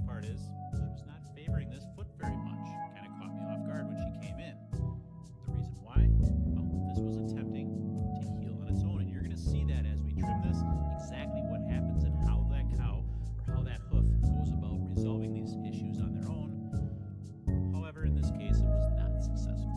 part is she was not favoring this foot very much. Kind of caught me off guard when she came in. The reason why? Well, this was attempting to heal on its own, and you're going to see that as we trim this, exactly what happens and how that cow or how that hoof goes about resolving these issues on their own. However, in this case, it was not successful.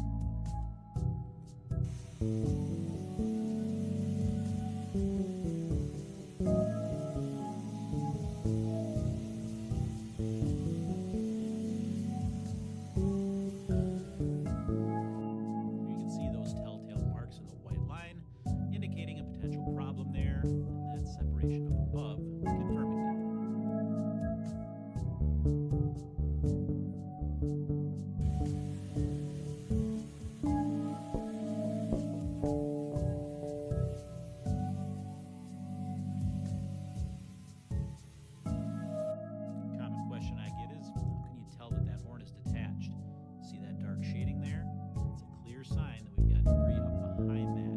Problem there, and that separation up above confirming that. Common question I get is, how can you tell that that horn is detached? See that dark shading there? It's a clear sign that we've got debris up behind that.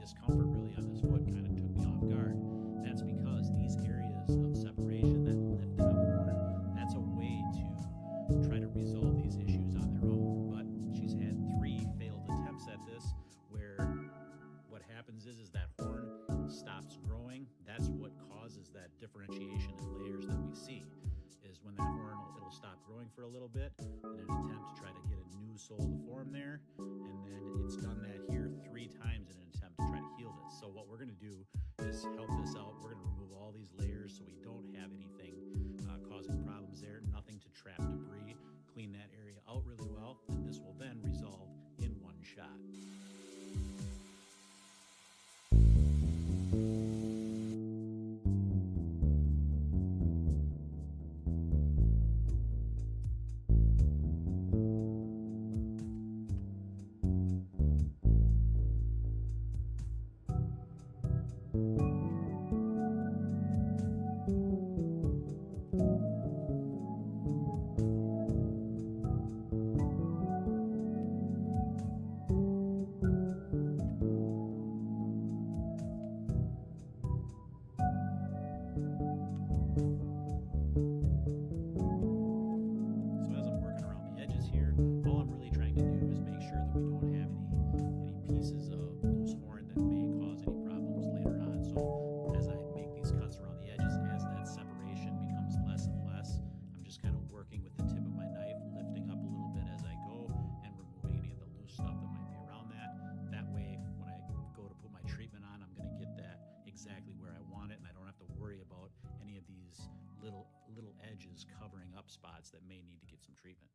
Discomfort really on this foot kind of took me off guard. That's because these areas of separation that lifted up horn, that's a way to try to resolve these issues on their own. But she's had 3 failed attempts at this, where what happens is that horn stops growing. That's what causes that differentiation in layers that we see, is when that horn, it'll stop growing for a little bit in an attempt to try to get a new sole to form there, and then it's done that here 3 times in an attempt to try to heal this. So what we're going to do is help this out. We're going to remove all these layers so we don't have anything causing problems there, nothing to trap debris, clean that area out really well, and this will then resolve in one shot. Exactly where I want it, and I don't have to worry about any of these little edges covering up spots that may need to get some treatment.